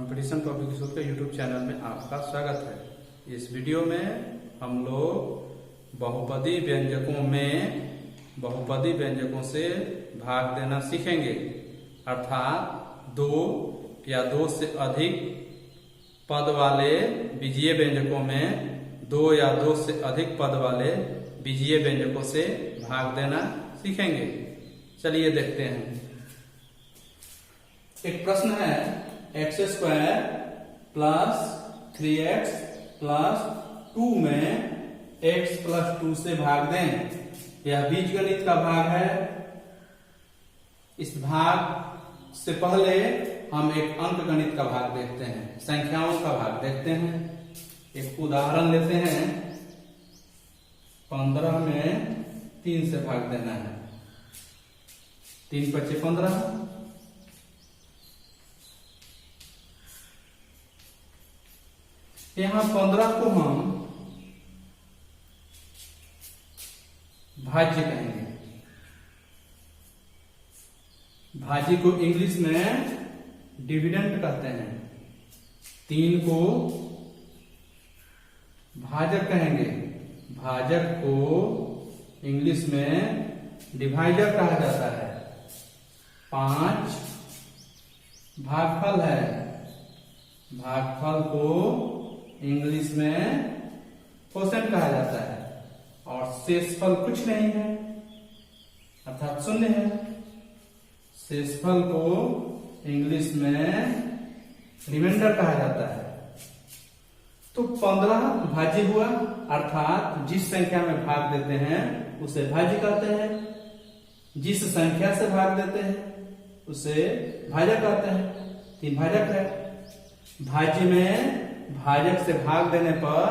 Competition topic school के YouTube channel में आपका स्वागत है। इस वीडियो में हम लोग बहुपदी व्यंजकों से भाग देना सीखेंगे, अर्थात दो या दो से अधिक पद वाले बीजीय व्यंजकों में दो या दो से अधिक पद वाले बीजीय व्यंजकों से भाग देना सीखेंगे। चलिए देखते हैं। एक प्रश्न है, x² प्लस 3x प्लस 2 में x प्लस 2 से भाग दें। यह बीजगणित का भाग है। इस भाग से पहले हम एक अंक गणित का भाग देखते हैं, संख्याओं का भाग देखते हैं। एक उदाहरण लेते हैं। 15 में 3 से भाग देना है। 3 × 5 = 15। यहां 15 को हम भाज्य कहेंगे। भाज्य को इंग्लिश में डिविडेंड कहते हैं। 3 को भाजक कहेंगे। भाजक को इंग्लिश में डिवाइडर कहा जाता है। 5 भागफल है। भागफल को इंग्लिश में क्वोशिएंट कहा जाता है। और शेषफल कुछ नहीं है, अर्थात शून्य है। शेषफल को इंग्लिश में रिमाइंडर कहा जाता है। तो 15 भाज्य हुआ, अर्थात जिस संख्या में भाग देते हैं उसे भाज्य कहते हैं। जिस संख्या से भाग देते हैं उसे भाजक कहते हैं। 3 भाजक है। भाज्य में भाजक से भाग देने पर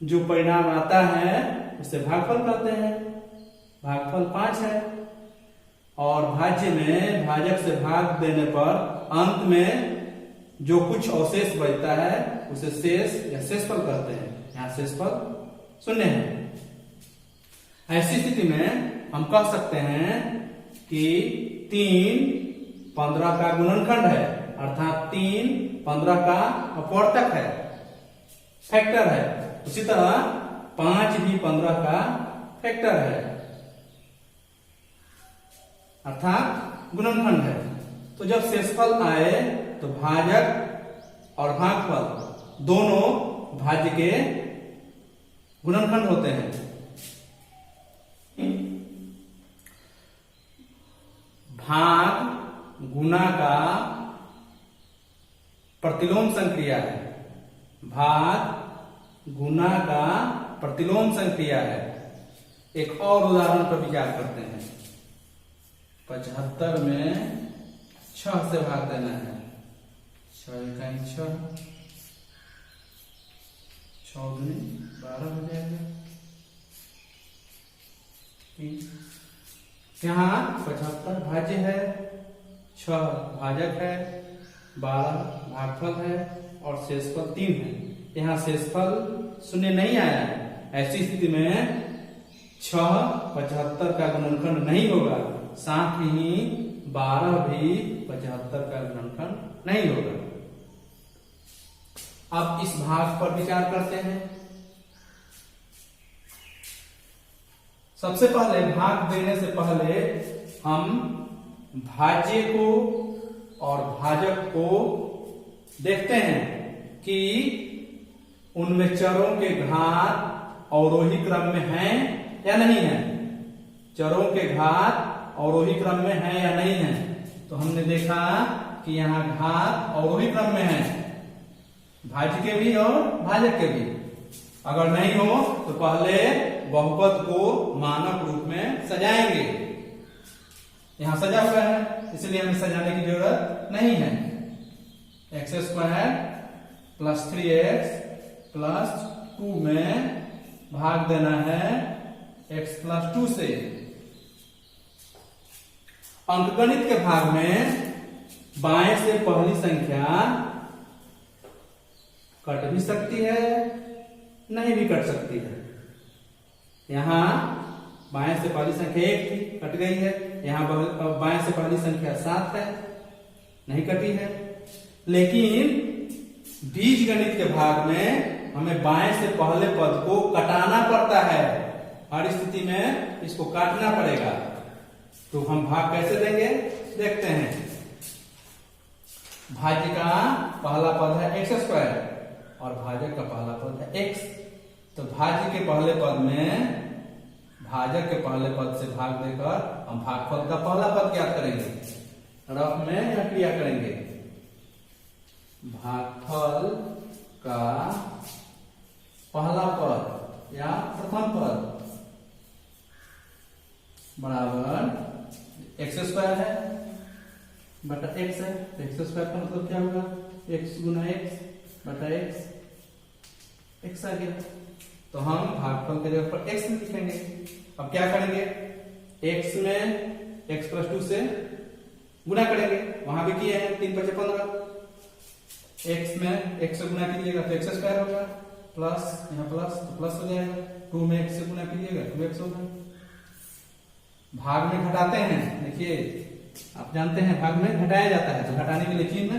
जो परिणाम आता है उसे भागफल कहते हैं। भागफल 5 है। और भाज्य में भाजक से भाग देने पर अंत में जो कुछ अवशेष बचता है उसे शेष या शेषफल कहते हैं। यहाँ शेषफल शून्य है। ऐसी स्थिति में हम कह सकते हैं कि 3 15 का गुणनखंड है, अर्थात 3 15 का अपवर्तक है, फैक्टर है। उसी तरह 5 भी 15 का फैक्टर है, अर्थात गुणनखंड है। तो जब शेषफल आए तो भाजक और भागफल दोनों भाज्य के गुणनखंड होते हैं। भाग गुणा का प्रतिलोम संक्रिया है। भाग गुणा का प्रतिलोम संक्रिया है। एक और उदाहरण पर विचार करते हैं। 75 में 6 से भाग देना है। 6 × 6 6 × 12 हो जाएगा। यहाँ 75 भाज्य है, 6 भाजक है, 12 भागफल है और शेषफल 3 है। यहाँ शेषफल शून्य नहीं आया है। ऐसी स्थिति में 6 75 का गुणनखंड नहीं होगा, साथ ही 12 भी 75 का गुणनखंड नहीं होगा। अब इस भाग पर विचार करते हैं। सबसे पहले भाग देने से पहले हम भाज्य को और भाजक को देखते हैं कि उनमें चरों के घात अवरोही क्रम में हैं या नहीं है। चरों के घात अवरोही क्रम में है या नहीं है। तो हमने देखा कि यहाँ घात अवरोही क्रम में है, भाज्य के भी और भाजक के भी। अगर नहीं हो तो पहले बहुपद को मानक रूप में सजाएंगे। यहां सजा हुआ है, इसलिए हमें सजाने की जरूरत नहीं है। x² प्लस 3x प्लस 2 में भाग देना है x प्लस 2 से। अंकगणित के भाग में बाएं से पहली संख्या कट भी सकती है, नहीं भी कट सकती है। यहां बाएं से पहली संख्या 1 थी, कट गई है। यहाँ बाएं से पहली संख्या 7 है, नहीं कटी है। लेकिन बीज गणित के भाग में हमें बाएं से पहले पद को कटाना पड़ता है। हर स्थिति में इसको काटना पड़ेगा। तो हम भाग कैसे देंगे देखते हैं। भाज्य का पहला पद है एक्स स्क्वायर और भाजक का पहला पद है एक्स। तो भाज्य के पहले पद में भाजक के पहले पद से भाग देकर हम भागफल का पहला पद ज्ञात करेंगे। रफ में यह क्रिया करेंगे। भागफल का पहला पद या प्रथम पद बराबर एक्स स्क्वायर है बटा एक्स है। तो एक्स स्क्वायर का मतलब क्या होगा? एक्स गुना एक्स बटा एक्स। एक्स आ गया। तो हम भागफल के जगह पर एक्स लिखेंगे। अब क्या करेंगे? एक्स में एक्स प्लस 2 से गुना करेंगे। वहां भी किए हैं 3 × 5 = 15। एक्स में एक्स से गुना कीजिएगा तो एक्स स्क्वायर होगा प्लस यहाँ प्लस तो प्लस हो जाएगा। 2 में एक्स से गुना कीजिएगा 2x होगा। भाग में घटाते हैं। देखिए आप जानते हैं भाग में घटाया जाता है तो घटाने के लिए चिन्ह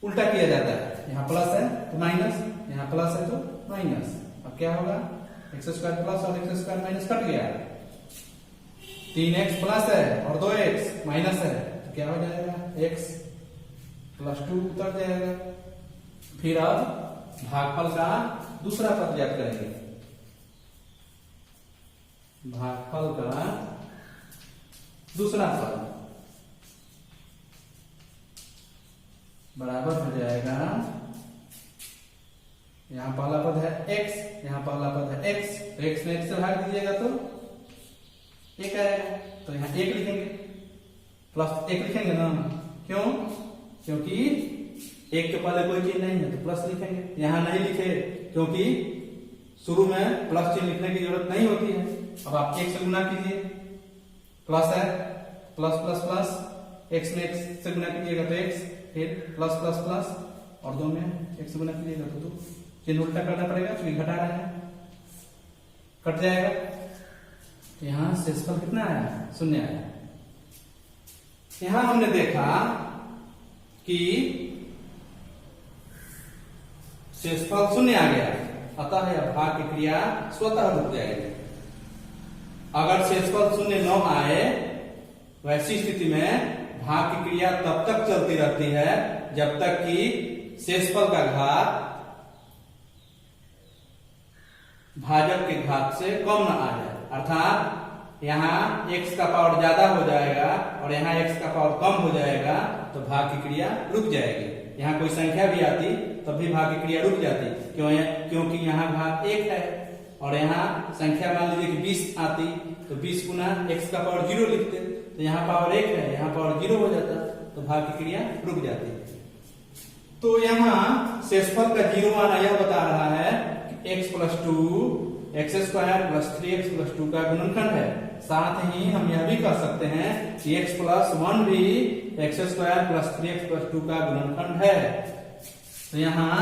उल्टा किया जाता है। यहाँ प्लस है तो माइनस, यहाँ प्लस है तो माइनस। अब क्या होगा? एक्स स्क्वायर प्लस और एक्स स्क्वायर माइनस कट गया। 3x प्लस है और 2x माइनस है तो क्या हो जाएगा? x प्लस 2 उतर जाएगा। फिर अब भागफल का दूसरा पद ज्ञात करेंगे। भागफल का दूसरा पद बराबर हो जाएगा, यहाँ पहला पद है x, यहाँ पहला पद है x। तो x में x से भाग दीजिएगा तो 1 आएगा। तो यहाँ 1 लिखेंगे प्लस 1 लिखेंगे ना। क्यों? क्योंकि 1 के पहले कोई चीज नहीं है तो प्लस लिखेंगे। यहाँ नहीं लिखे क्योंकि शुरू में प्लस चिन्ह लिखने की जरूरत नहीं होती है। अब आप 1 से गुना कीजिए, प्लस है प्लस प्लस प्लस, x में x से गुना कीजिएगा तो x, फिर प्लस प्लस प्लस और 2 में x से गुना कीजिएगा तो 2। चिन्ह उल्टा करना पड़ेगा क्योंकि घटा रहे हैं, कट जाएगा। यहाँ शेषफल कितना आया? 0 आया। यहां हमने देखा कि शेषफल 0 आ गया, अतः यह भाग की क्रिया स्वतः रुक जाएगी। अगर शेषफल 0 न आए वैसी स्थिति में भाग की क्रिया तब तक चलती रहती है जब तक कि शेषफल का घात भाजक के घात से कम न आ जाए। अर्थात यहाँ x का पावर ज्यादा हो जाएगा और यहाँ x का पावर कम हो जाएगा तो भाग की क्रिया रुक जाएगी। यहाँ कोई संख्या भी आती तब भी भाग की क्रिया रुक जाती। क्योंकि यहाँ घात 1 है और यहाँ संख्या मान लीजिए कि 20 आती तो 20 गुना x का पावर 0 लिखते, तो यहाँ पावर 1 है, यहाँ पावर 0 हो जाता तो भाग की क्रिया रुक जाती। तो यहाँ शेषफल का 0 आना यह बता रहा है कि x + 2 x² + 3x + 2 का गुणनखंड है। साथ ही हम यह भी कह सकते हैं कि x + 1 भी x² + 3x + 2 का गुणनखंड है। तो यहाँ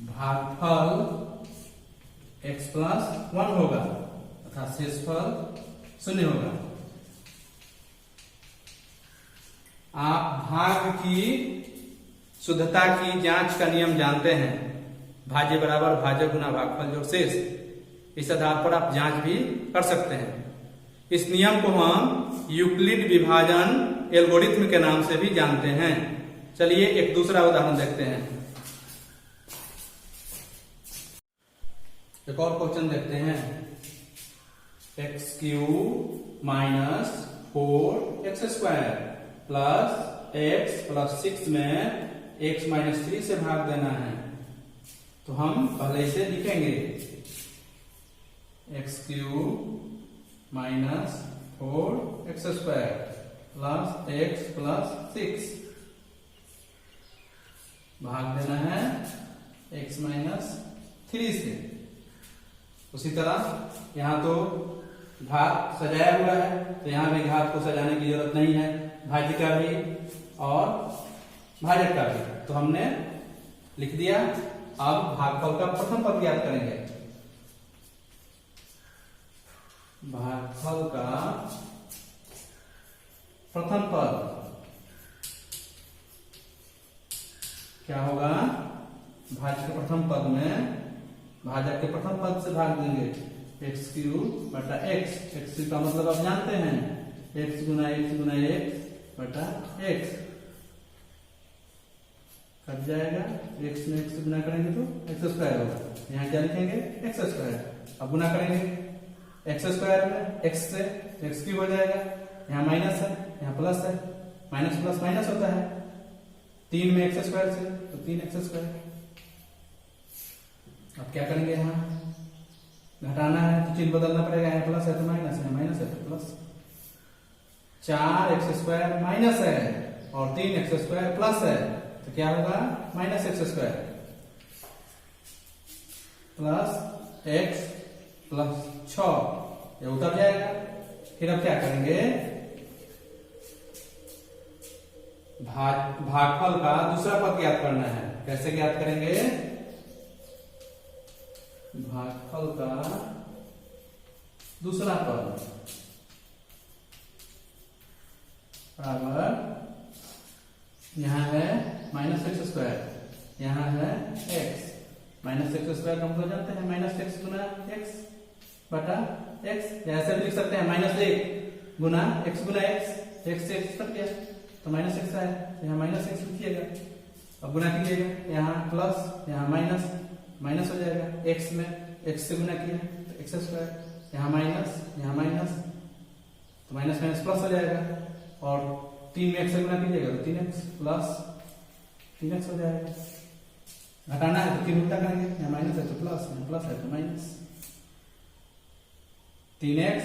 भागफल x + 1 होगा अर्थात शेषफल 0 होगा। आप भाग की शुद्धता की जांच का नियम जानते हैं, भाज्य बराबर भाजक गुना भागफल जोड़ शेष। इस आधार पर आप जांच भी कर सकते हैं। इस नियम को हम यूक्लिड विभाजन एल्गोरिथ्म के नाम से भी जानते हैं। चलिए एक दूसरा उदाहरण देखते हैं। एक और क्वेश्चन देखते हैं। x³ - 4x² + x + 6 में x - 3 से भाग देना है। तो हम पहले इसे लिखेंगे x³ - 4x² + x + 6 भाग देना है x - 3 से। उसी तरह यहाँ तो घात सजाया हुआ है तो यहाँ भी घात को सजाने की जरूरत नहीं है, भाज्य का भी और भाजक का भी। तो हमने लिख दिया। अब भागफल का प्रथम पद ज्ञात करेंगे। भागफल का प्रथम पद क्या होगा, भाज्य के प्रथम पद में भाजक के प्रथम पद से भाग देंगे, एक्स क्यूब बटा एक्स। एक्स क्यूब का मतलब आप जानते हैं, एक्स गुना एक्स बटा एक्स कट जाएगा। एक्स में एक्स गुना करेंगे तो एक्स स्क्वायर होगा, यहाँ क्या लिखेंगे एक्स स्क्वायर। अब गुना करेंगे एक्स स्क्वायर में एक्स से, एक्स क्यूब हो जाएगा, यहाँ माइनस है यहाँ प्लस है, माइनस प्लस माइनस होता है, 3 में एक्स स्क्वायर से तो 3 एक्स स्क्वायर। अब क्या करेंगे, यहाँ घटाना है तो चिन्ह बदलना पड़ेगा, यहाँ प्लस है तो माइनस है, माइनस है तो प्लस। 4 एक्स स्क्वायर माइनस है और 3 एक्स स्क्वायर प्लस है तो क्या होगा, minus x square plus x plus 6 ये उतर जाएगा। फिर अब क्या करेंगे, भागफल का दूसरा पद ज्ञात करना है। कैसे ज्ञात करेंगे, भागफल का दूसरा पद बराबर, यहां है माइनस एक्स स्क्वायर, यहां है एक्स। माइनस एक्स स्क्वायर का मतलब जानते हैं, माइनस एक्स गुना एक्स बटा एक्स। ऐसे भी लिख सकते हैं, माइनस 1 गुना एक्स एक्स से एक्स कट गया तो माइनस एक्स है, यहाँ माइनस एक्स लिखिएगा। अब गुना कीजिएगा, यहाँ प्लस यहाँ माइनस, माइनस हो जाएगा। एक्स में एक्स से गुना किया तो एक्स स्क्वायर, यहाँ माइनस तो माइनस माइनस प्लस हो जाएगा। और 3 में एक्स से गुना कीजिएगा तो 3x प्लस 3x हो जाएगा। घटाना है तो 3 उल्टा करेंगे, यहाँ माइनस है तो प्लस, यहाँ प्लस है तो माइनस। 3x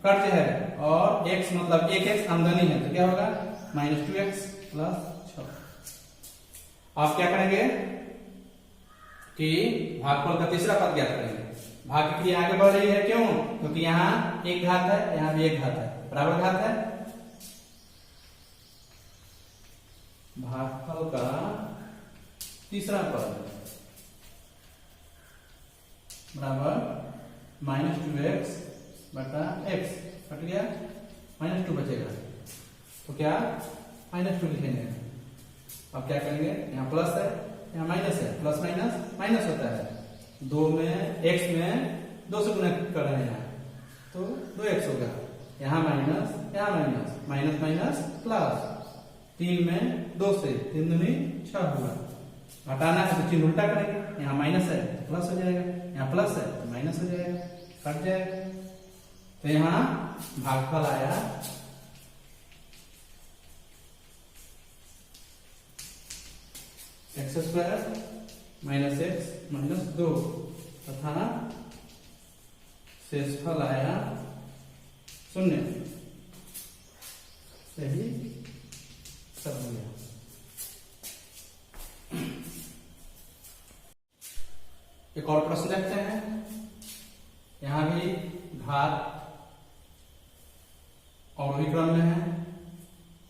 कर्ज है और x मतलब 1x आमदनी है तो क्या होगा, माइनस 2x प्लस 6। आप क्या करेंगे कि भागफल का तीसरा पद ज्ञात करेंगे। भाग की क्रिया आगे बढ़ रही है, क्यों, क्योंकि यहाँ एक घात है, यहाँ भी एक घात है, बराबर घात है। भागफल का तीसरा पद बराबर माइनस 2x बटा x कट गया, माइनस 2 बचेगा तो क्या माइनस 2 लिखेंगे। अब क्या करेंगे, यहाँ प्लस है यहाँ माइनस है, प्लस माइनस माइनस होता है। 2 में x में 2 से गुना कर रहे हैं तो 2x होगा, यहाँ माइनस माइनस माइनस प्लस। 3 में 2 से 3 दूनी 6 होगा। घटाना है तो चिन्ह उल्टा करेंगे, यहाँ माइनस है तो प्लस हो जाएगा, यहाँ प्लस है तो माइनस हो जाएगा, कट जाएगा। तो यहाँ भागफल आया x square minus x minus 2 तथा शेषफल आया 0। सही सब हो गया। एक और प्रश्न देखते हैं। यहां भी घात अवरोही क्रम में है,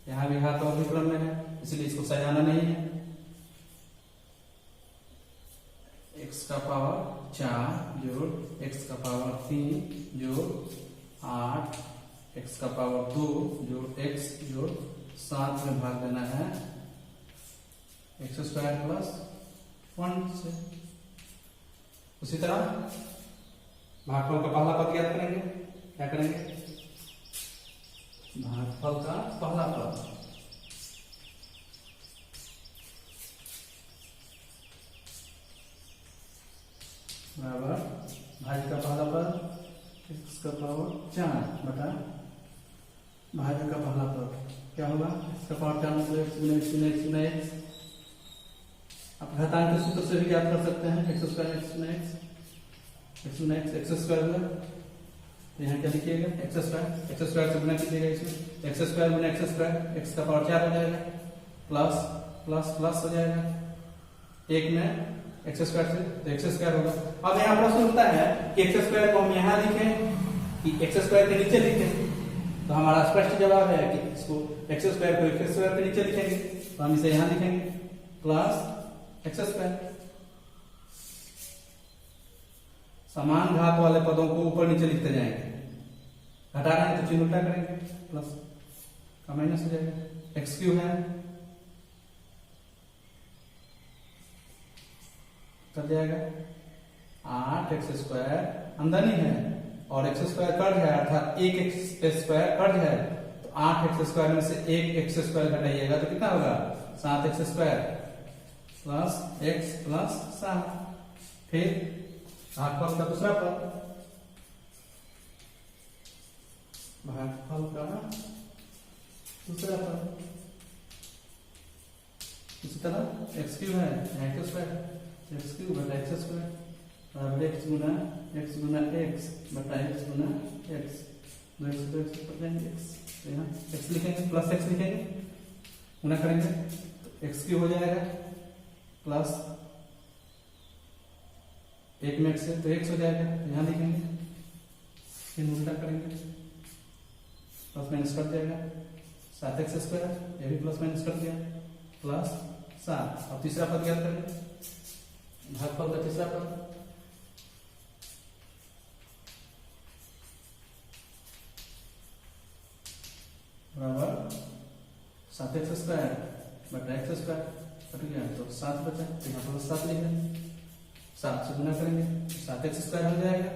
यहां भी घात अवरोही क्रम में है, इसलिए इसको सजाना नहीं है। x का पावर 4 जोड़ x का पावर 3 जोड़ 8 x का पावर 2 जोड़ x जोड़ 7 में भाग देना है एक्स स्क्वायर प्लस 1 से। उसी तरह भागफल का पहला पद ज्ञात करेंगे। क्या करेंगे, भागफल का पहला पद बराबर भाज्य का पहला पद x का पावर 4 बटा भाज्य का पहला पद क्या होगा, x का पावर 4 मतलब x गुना x गुना x गुना x। आप घातांक के सूत्र से भी ज्ञात कर सकते हैं, एक्स स्क्वायर एक्स गुना एक्स एक्स स्क्वायर हुआ। तो यहाँ क्या लिखिएगा, एक्स स्क्वायर से गुना कीजिएगा, इसमें एक्स स्क्वायर गुना एक्स स्क्वायर, एक्स का पावर 4 हो जाएगा प्लस प्लस प्लस हो जाएगा। 1 में एक्स स्क्वायर से तो एक्स स्क्वायर होगा। अब यहाँ प्रश्न उठता है कि एक्स स्क्वायर को हम यहाँ लिखें कि एक्स स्क्वायर के नीचे लिखें, तो हमारा स्पष्ट जवाब है कि इसको एक्स स्क्वायर को एक्स स्क्वायर के नीचे लिखेंगे, तो हम इसे यहाँ लिखेंगे प्लस एक्स स्क्वायर। समान घात वाले पदों को ऊपर नीचे लिखते जाएंगे, घटाना है तो चिन्ह उल्टा करेंगे, प्लस का माइनस हो जाएगा, एक्स क्यूब है कर जाएगा 8x² आमदनी है और x² कर्ज है, अर्थात 1x² कर्ज है, तो 8x² में से 1x² घटाइएगा तो कितना होगा 7x² प्लस x प्लस 7। फिर भागफल का दूसरा पद, भागफल का दूसरा पद इसी तरह x क्यूब है x क्यूब बटा x² बराबर x गुना x बटा x गुना x, 2x 2x बटा x, तो यहाँ x लिखेंगे प्लस x लिखेंगे, गुना करेंगे तो x क्यूब हो जाएगा प्लस 1 में x है तो x हो जाएगा, यहाँ लिखेंगे, फिर उल्टा करेंगे प्लस माइनस कर देगा 7x², ये भी प्लस माइनस कर दिया प्लस 7। अब तीसरा पद ज्ञात करेंगे, भागफल का तीसरा पद बराबर 7x² बटा x² कट गया तो 7 बचा, तो यहाँ पर 7 लिखेंगे, 7 से गुना करेंगे 7x² हो जाएगा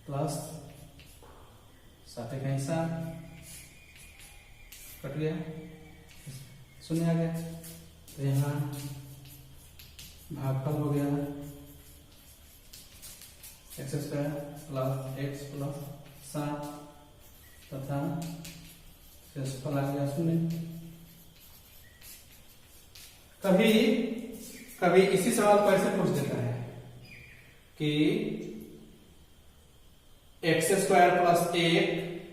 प्लस 7 का हिस्सा कट गया, शून्य आ गया, तो यहाँ भागफल हो गया x² प्लस x प्लस 7 तथा शेषफल आ गया 0। कभी कभी इसी सवाल को ऐसे पूछ देता है कि x² प्लस 1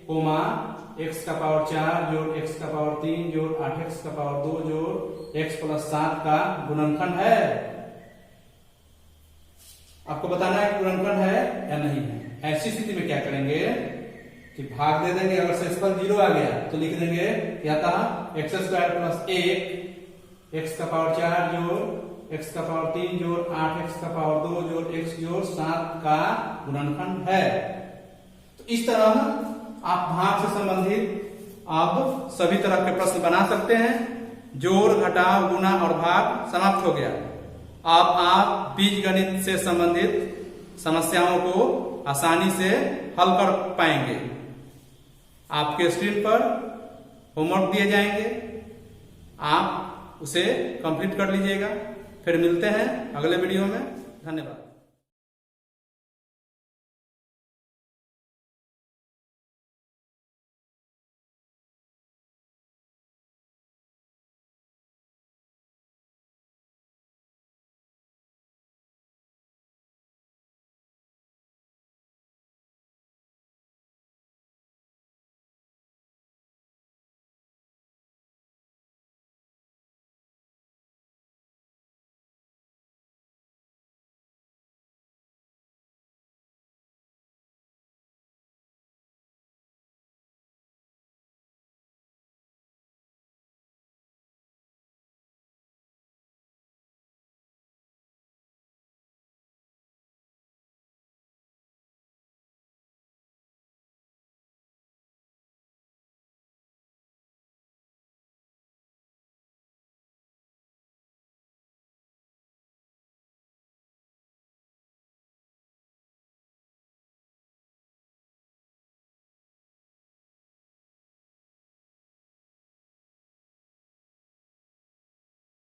कोमा x का पावर 4 जोड़ x का पावर 3 जोड़ 8x का पावर 2 जोड़ x प्लस 7 का गुणनखंड है। आपको बताना है गुणनखंड है या नहीं है। ऐसी स्थिति में क्या करेंगे कि भाग दे देंगे, अगर शेषफल 0 आ गया तो लिख देंगे क्या था x² प्लस 1 x का पावर 4 जोड़ x का पावर 3 जोड़ 8x का पावर 2 जोड़ x जोड़ 7 का गुणनखंड है। तो इस तरह आप भाग से संबंधित आप सभी तरह के प्रश्न बना सकते हैं। जोड़ घटाव गुणा और भाग समाप्त हो गया। अब आप बीजगणित से संबंधित समस्याओं को आसानी से हल कर पाएंगे। आपके स्क्रीन पर होमवर्क दिए जाएंगे, आप उसे कंप्लीट कर लीजिएगा। फिर मिलते हैं अगले वीडियो में। धन्यवाद।